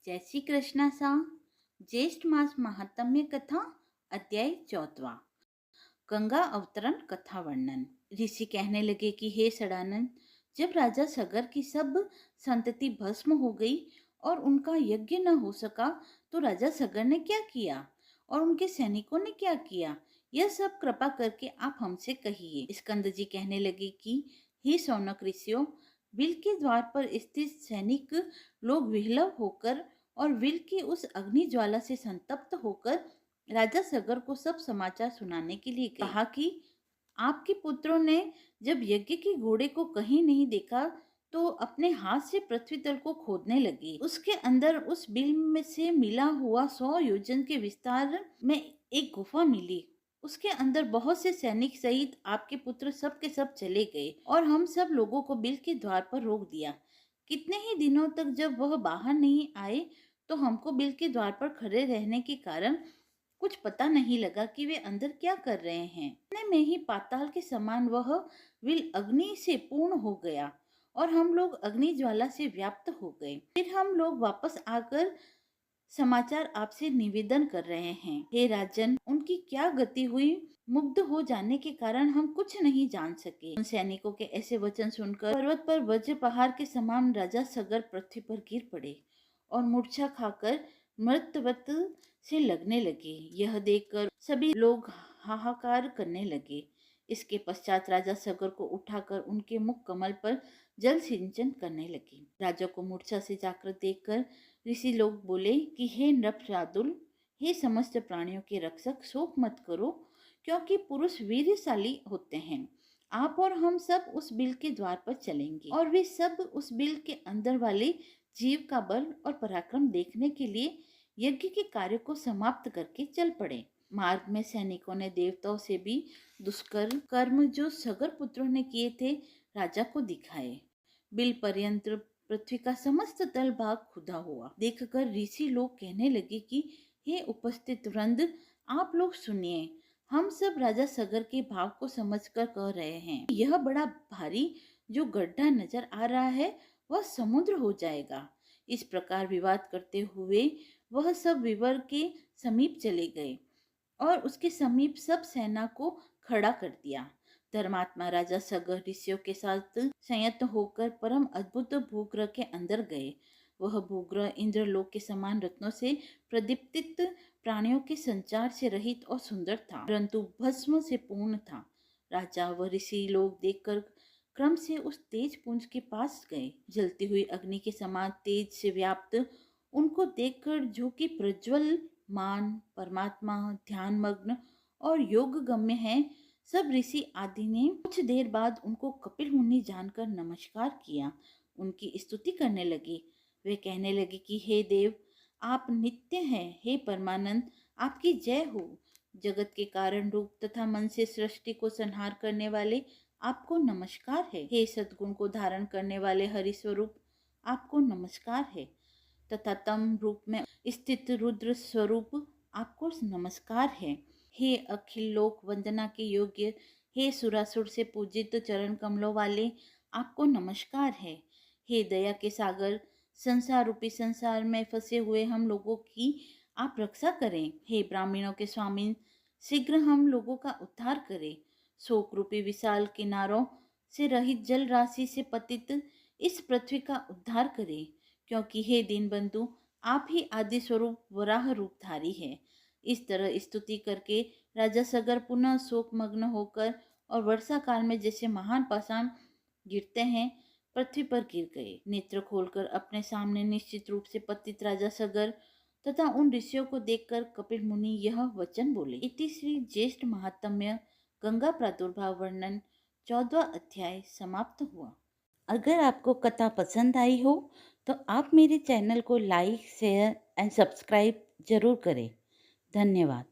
जय श्री कृष्णा सा। ज्येष्ठ मास महात्म्य कथा अध्याय 14। गंगा अवतरण कथा वर्णन। ऋषि कहने लगे कि हे सदानंद, जब राजा सगर की सब संतति भस्म हो गई और उनका यज्ञ न हो सका तो राजा सगर ने क्या किया और उनके सैनिकों ने क्या किया, यह सब कृपा करके आप हमसे कहिए। स्कंद जी कहने लगे कि हे सौनक ऋषियों, बिल के द्वार पर स्थित सैनिक लोग विह्वल होकर और विल की उस अग्नि ज्वाला से संतप्त होकर राजा सगर को सब समाचार सुनाने के लिए गए। कहा कि आपके पुत्रों ने जब यज्ञ के घोड़े को कहीं नहीं देखा तो अपने हाथ से पृथ्वी तल को खोदने लगे। उसके अंदर उस बिल में से मिला हुआ 100 योजन के विस्तार में एक गुफा मिली। उसके अंदर बहुत से सैनिक सहित आपके पुत्र सब के सब चले गए और हम सब लोगों को बिल के द्वार पर रोक दिया। कितने ही दिनों तक जब वह बाहर नहीं आए तो हमको बिल के द्वार पर खड़े रहने के कारण कुछ पता नहीं लगा कि वे अंदर क्या कर रहे हैं। इतने में ही पाताल के समान वह विल अग्नि से पूर्ण हो गया और हम लोग अग्नि ज्वाला से व्याप्त हो गए। फिर हम लोग वापस आकर समाचार आपसे निवेदन कर रहे हैं। हे राजन, उनकी क्या गति हुई? मुग्ध हो जाने के कारण हम कुछ नहीं जान सके। उन सैनिकों के ऐसे वचन सुनकर पर्वत पर वज्र पहाड़ के समान राजा सगर पृथ्वी पर गिर पड़े और मूर्छा खाकर मृतवत से लगने लगे। यह देखकर सभी लोग हाहाकार करने लगे। इसके पश्चात राजा सगर को उठाकर उनके मुख कमल पर जल सिंचन करने लगे। राजा को मूर्छा से जागृत देखकर ऋषि लोग बोले कि हे नृपशार्दूल, हे समस्त प्राणियों के रक्षक, शोक मत करो, क्योंकि पुरुष वीरशाली होते हैं। आप और हम सब उस बिल के द्वार पर चलेंगे और वे सब उस बिल के अंदर वाले जीव का बल और पराक्रम देखने के लिए यज्ञ के कार्य को समाप्त करके चल पड़े। मार्ग में सैनिकों ने देवताओं से भी दुष्कर कर्म जो सगर पुत्रों ने किए थे राजा को दिखाए। बिल पर्यंत पृथ्वी का समस्त तल भाग खुदा हुआ। देखकर ऋषि लोग कहने लगे कि हे उपस्थित वृंद, आप लोग सुनिए, हम सब राजा सगर के भाव को समझकर कह रहे हैं। यह बड़ा भारी जो गड्ढा नजर आ रहा है वह समुद्र हो जाएगा। इस प्रकार विवाद करते हुए वह सब विवर के समीप चले गए और उसके समीप सब सेना को खड़ा कर दिया। धर्मात्मा राजा सगर ऋषियों के साथ संयत होकर परम अद्भुत भूग्रह के अंदर गए। वह भूग्रह इंद्रलोक के समान रत्नों से प्रदीप्तित प्राणियों के संचार से रहित और सुंदर था, परंतु भस्म से पूर्ण था। राजा व ऋषि लोग देखकर क्रम से उस तेज पुंज के पास गए। जलती हुई अग्नि के समान तेज से व्याप्त उनको देखकर जो कि प्रज्वल मान परमात्मा ध्यान मग्न और योग गम्य है, सब ऋषि आदि ने कुछ देर बाद उनको कपिल मुनि जानकर नमस्कार किया, उनकी स्तुति करने लगे। वे कहने लगे कि हे देव, आप नित्य हैं। हे परमानंद, आपकी जय हो। जगत के कारण रूप तथा मन से सृष्टि को संहार करने वाले आपको नमस्कार है। हे सद्गुण को धारण करने वाले हरि स्वरूप, आपको नमस्कार है। तथा तम रूप में स्थित रुद्र स्वरूप, आपको नमस्कार है। हे अखिल लोक वंदना के योग्य, हे सुरासुर से पूजित चरण कमलों वाले, आपको नमस्कार है। हे दया के सागर, संसार रूपी संसार में फंसे हुए हम लोगों की आप रक्षा करें। हे ब्राह्मणों के स्वामी, शीघ्र हम लोगों का उद्धार करें। शोक रूपी विशाल किनारों से रहित जल राशि से पतित इस पृथ्वी का उद्धार करें, क्योंकि हे दीनबंधु, आप ही आदि स्वरूप वराह रूपधारी है। इस तरह स्तुति करके राजा सगर पुनः शोक मग्न होकर और वर्षा काल में जैसे महान पाषाण गिरते हैं पृथ्वी पर गिर गए। नेत्र खोलकर अपने सामने निश्चित रूप से पतित राजा सगर तथा उन ऋषियों को देखकर कपिल मुनि यह वचन बोले। इति श्री ज्येष्ठ महात्म्य गंगा प्रादुर्भाव वर्णन 14वां अध्याय समाप्त हुआ। अगर आपको कथा पसंद आई हो तो आप मेरे चैनल को लाइक शेयर एंड सब्सक्राइब जरूर करें। धन्यवाद।